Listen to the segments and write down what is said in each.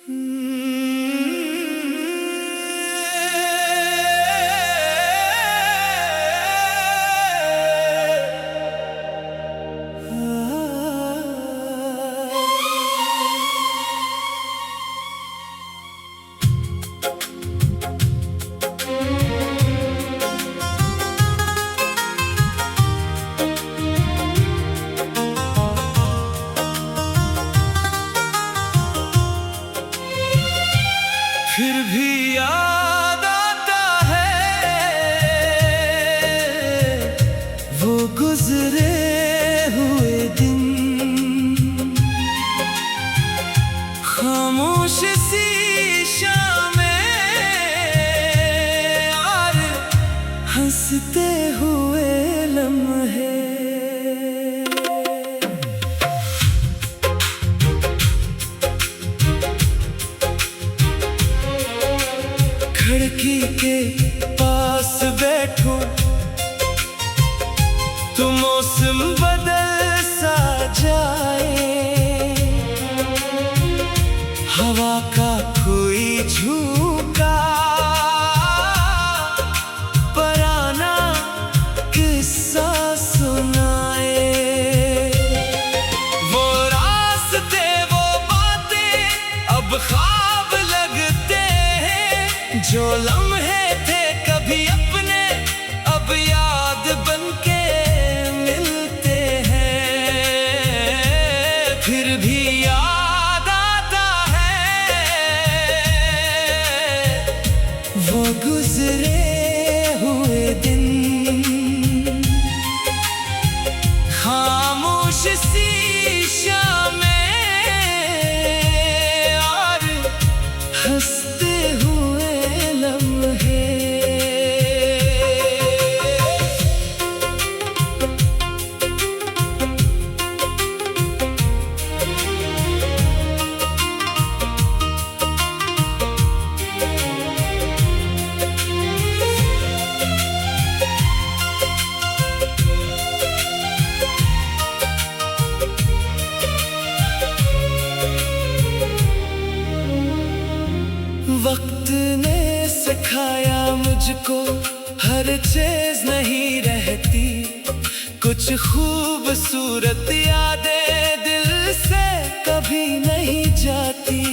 फिर भी याद आता है वो गुजरे हुए दिन, खामोश सी शामें और हंसते हुए लम्हे। खिड़की के पास बैठो तो मौसम बदल सा जाए, हवा का कोई झोंका पुराना किस्सा सुनाए। वो रास्ते वो बातें अब ख्वाब लगते, जो लम्हे थे कभी अपने अब याद बनके मिलते हैं। फिर भी याद आता है वो गुजरे हुए दिन, खामोश सी शामें और हंसते हुए लम्हे। वक्त ने सिखाया मुझको हर चीज नहीं रहती, कुछ खूबसूरत यादें दिल से कभी नहीं जाती।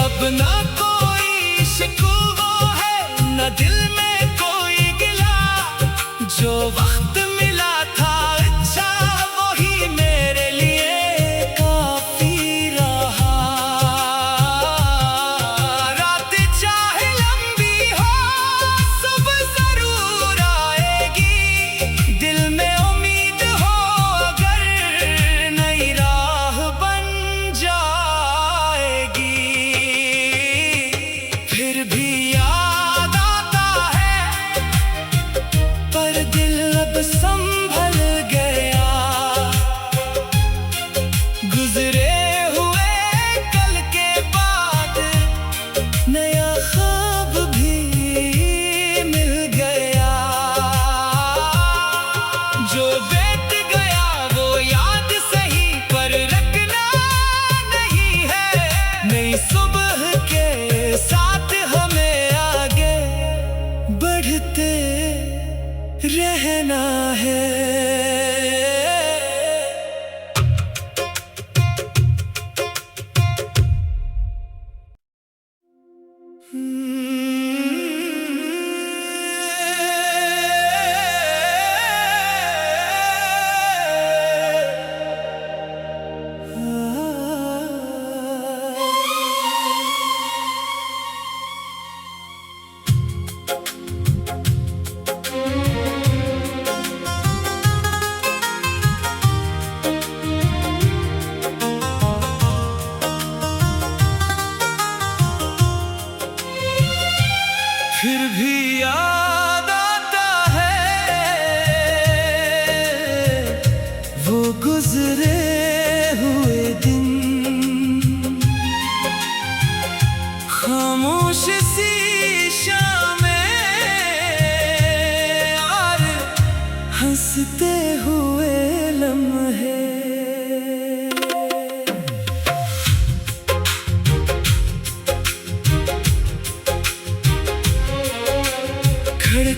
अब ना कोई शिकवा है ना दिल में कोई गिला, जो वक्त मिला था अच्छा वही मेरे लिए काफी रहा। रात चाहे लंबी हो सुबह जरूर आएगी, दिल में उम्मीद हो अगर नई राह बन जाएगी। फिर भी याद आता है पर दिल अब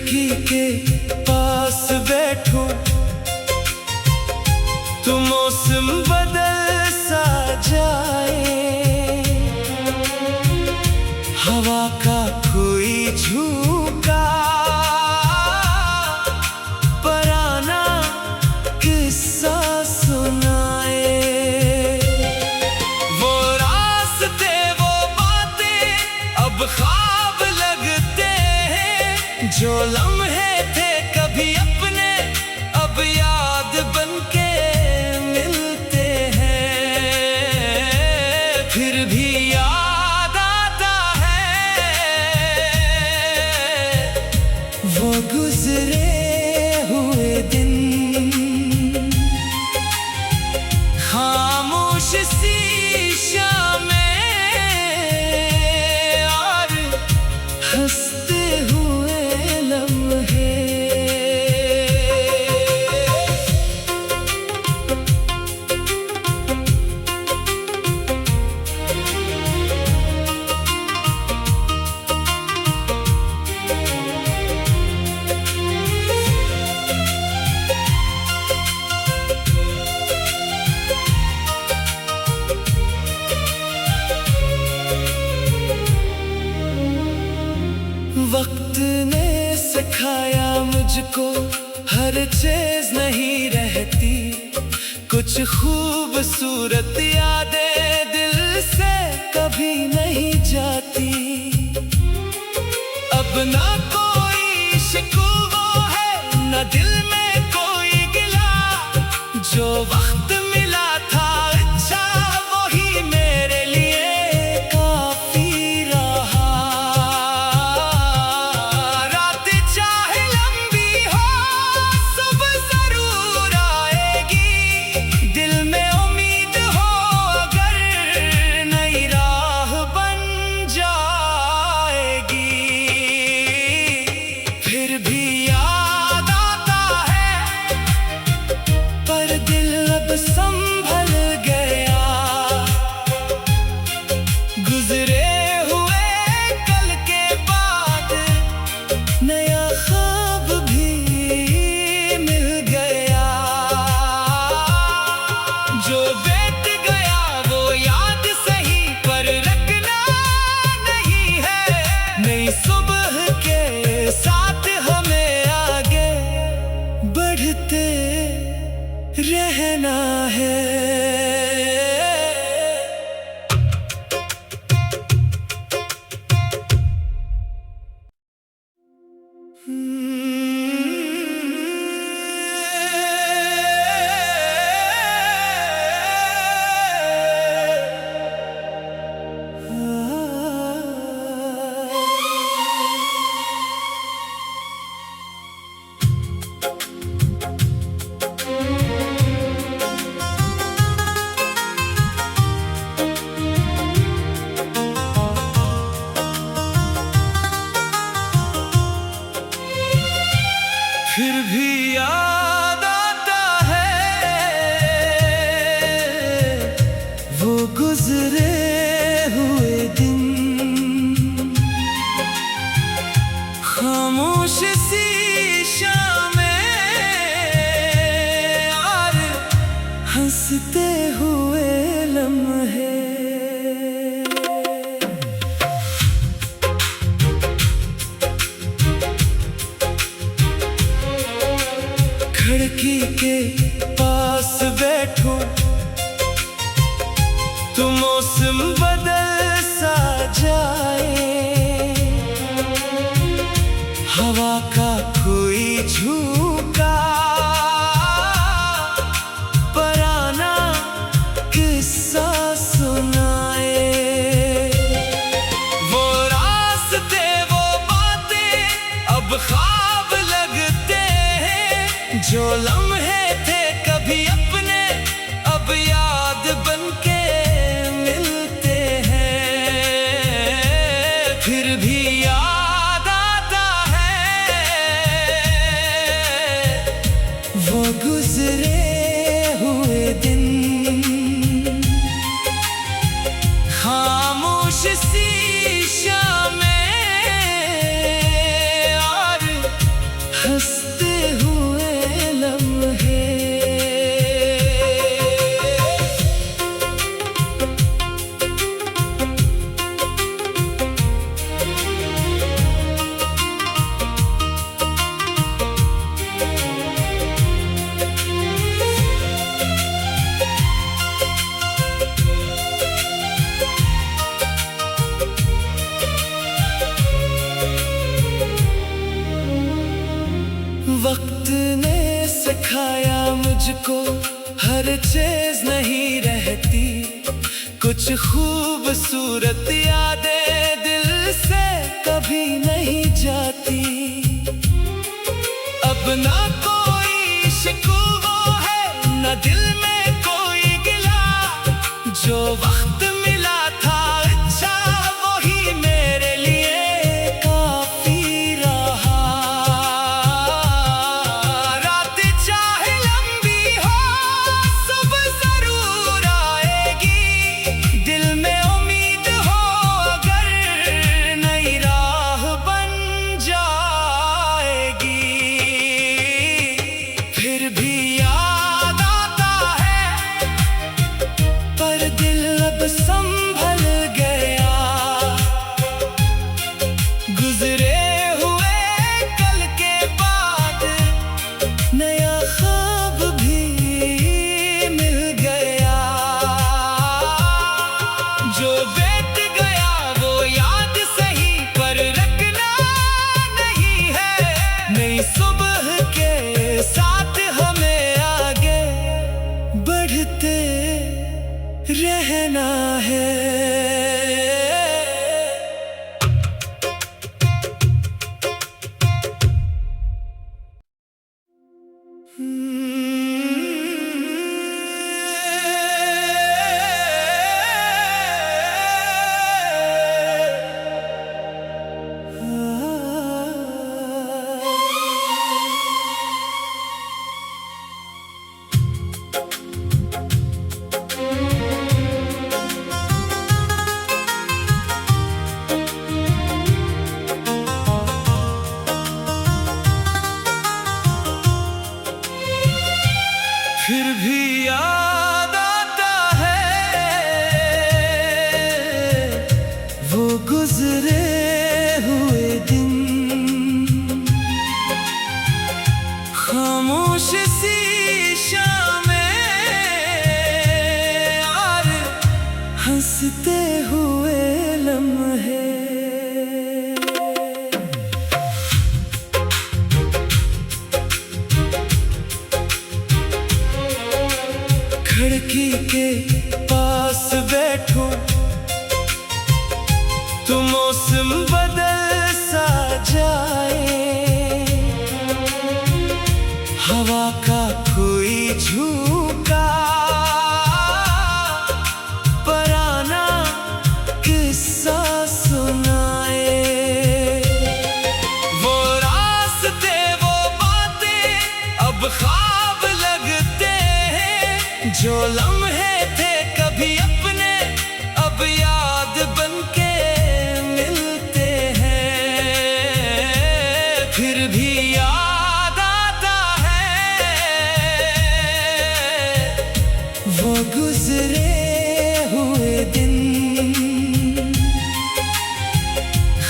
खिड़की के पास बैठूं तो मौसम बदल सा जाए, हवा का कोई झोंका पुराना किस्सा सुनाए। वो रास्ते वो बातें अब ख्वाब लगते हैं, जो लम्हे थे कभी अपने अब याद बनके मिलते हैं। फिर भी याद आता है वो गुजरे हुए दिन, खामोश शीशा में और हंसते हुए लम्हे। वक्त ने सिखाया मुझको हर चीज नहीं रहती, कुछ खूबसूरत यादें दिल से कभी नहीं जाती। अब ना कोई शिकवा है ना दिल में कोई गिला, जो वक्त मिला था अच्छा वही मेरे लिए काफी रहा। रात चाहे लंबी हो सुबह जरूर आएगी, दिल में उम्मीद हो अगर नई राह बन जाएगी। फिर भी याद आता है पर दिल अब संभल गया, गुजरे हुए कल के बाद नया ख्वाब भी मिल गया। जो बीत गया वो याद सही पर रखना नहीं है, नई सुबह के साथ हमें आगे बढ़ते रहना है। फिर भी याद आता है वो गुजरे हुए दिन, खामोश शीशा में और हंसते हुए लम्हे। खिड़की के पास बैठूं तो मौसम बदल सा जाए, हवा का कोई झोंका पुराना किस्सा सुनाए। वो रास्ते वो बातें अब ख्वाब लगते हैं, जो लम्हे थे कभी अपने अब याद बनके मिलते हैं। फिर भी याद आता है वो गुजरे हुए दिन, खामोश शीशा में और कुछ खूबसूरत यादें दिल से कभी नहीं जाती। अब ना कोई शिकवा है, ना दिल में कोई गिला। जो वक्त मिला था अच्छा वही मेरे लिए काफी रहा। रात चाहे लंबी हो सुबह जरूर आएगी। दिल में उम्मीद हो अगर नई राह बन जाएगी। फिर भी याद आता है पर दिल अब संभल गया। गुजरे हुए कल के बाद नया ख्वाब भी मिल गया। जो बीत गया वो याद सही पर रखना नहीं है। नई सुबह के साथ हमें आगे बढ़ते रहना है। फिर भी याद आता है वो गुजरे हुए दिन। खामोश सी शामें और हंसते हुए लम्हे। खिड़की के पास बैठूं तो मौसम बदल सा जाए। हवा का कोई झोंका पुराना किस्सा सुनाए। वो रास्ते वो बातें अब ख्वाब लगते हैं। जो लम्हे थे कभी अपने अब याद बनके मिलते हैं। फिर भी याद आता है वो गुजरे हुए दिन।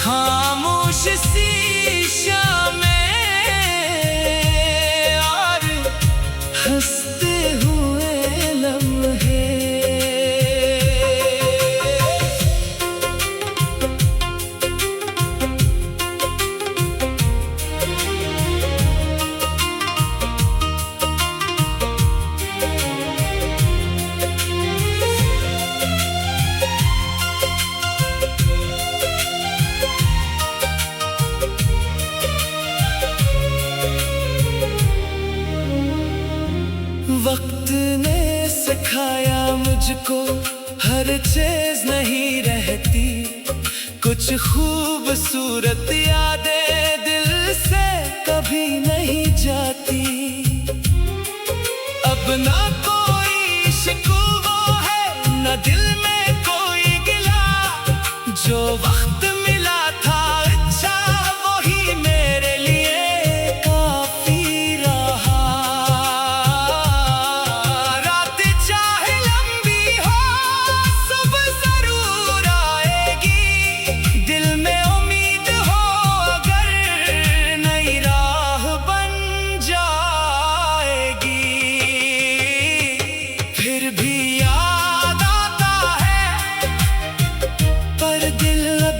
खामोश सी शामें और हंसते हुए लम्हे। वक्त ने सिखाया मुझको हर चीज नहीं रहती। कुछ खूबसूरत यादें दिल से कभी नहीं जाती। अब ना कोई शिकवा है, ना दिल में कोई गिला। जो वक्त मिला था अच्छा वही मेरे लिए काफी रहा। रात चाहे लंबी हो सुबह जरूर आएगी। दिल में उम्मीद हो अगर नई राह बन जाएगी। फिर भी याद आता है पर दिल अब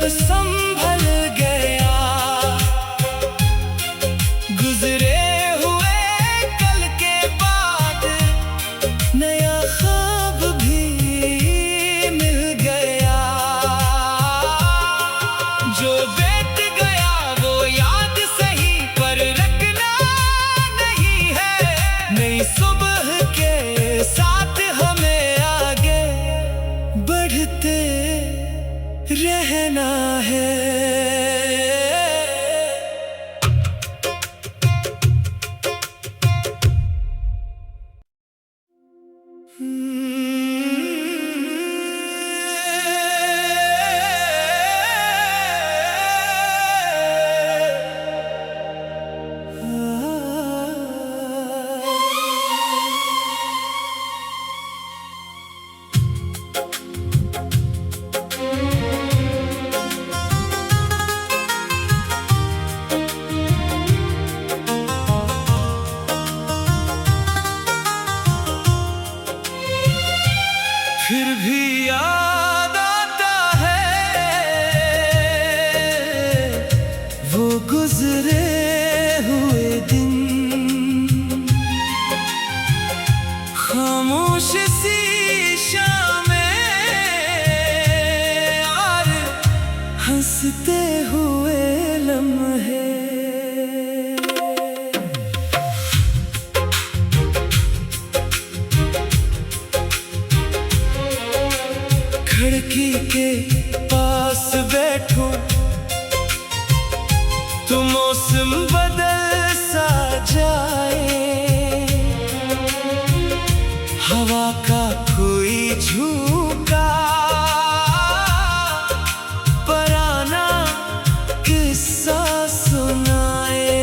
बढ़ते रहना है। फिर भी याद आता है वो गुजरे हुए दिन, खामोश सी शामें और हंसते हुए लम्हे। खिड़की के पास बैठूं तो मौसम बदल सा जाए, हवा का कोई झोंका पुराना किस्सा सुनाए।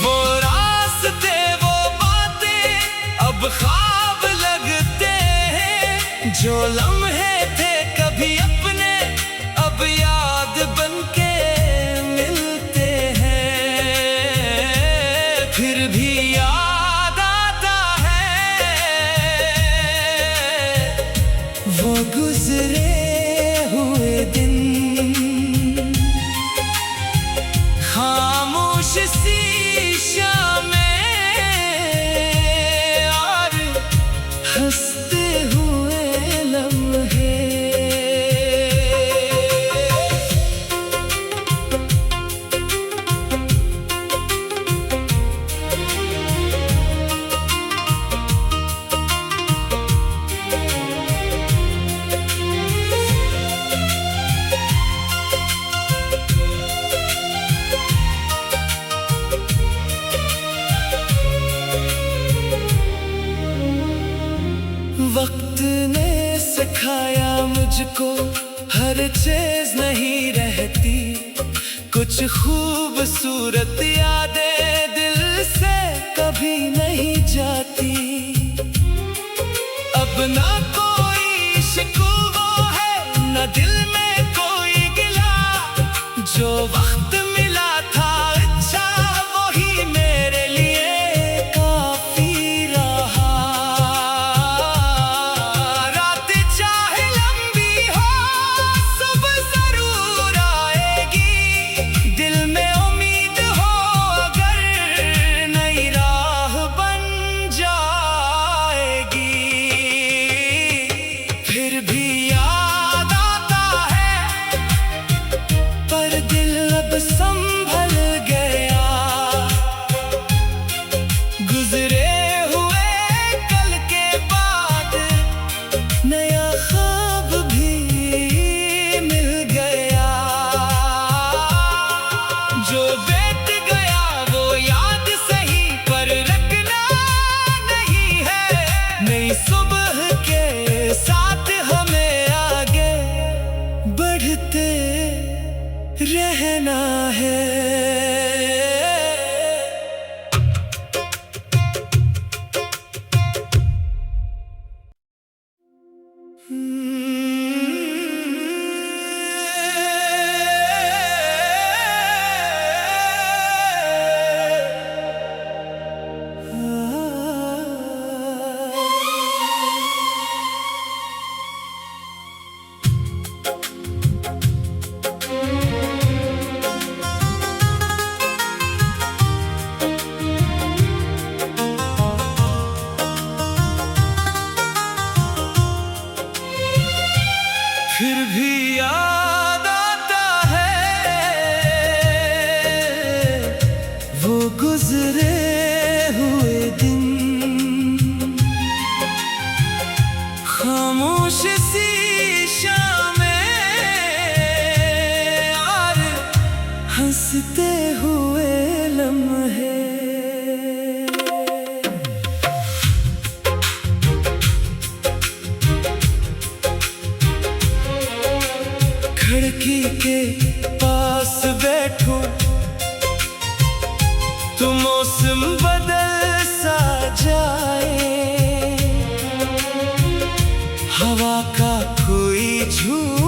वो रास्ते वो बातें अब ख्वाब लगते हैं, जो लम्हे थे कभी अपने अब याद बनके मिलते हैं। फिर भी याद आता है वो गुजरे हुए दिन, खामोश सी शामें और हंसते हुए लम्हे। वक्त ने सिखाया मुझको हर चीज नहीं रहती, कुछ खूबसूरत यादें दिल से कभी नहीं जाती। अब ना कोई शिकवा है ना दिल में कोई गिला, जो वक्त मिला था अच्छा वही मेरे लिए काफी रहा। रात चाहे लंबी हो सुबह जरूर आएगी, दिल में उम्मीद हो अगर नई राह बन जाएगी। फिर भी याद आता है पर दिल अब संभल गया, गुजरे हुए कल के बाद नया ख्वाब भी मिल गया। जो बीत गया वो याद सही पर रखना नहीं है, नई सुबह के साथ हमें आगे बढ़ते रहना है। फिर भी याद आता है वो गुजरे हुए दिन, खामोश खामोश सी शामें और हंसते हुए लम्हे। खिड़की के पास बैठूं तो मौसम बदल सा जाए, हवा का कोई झूठ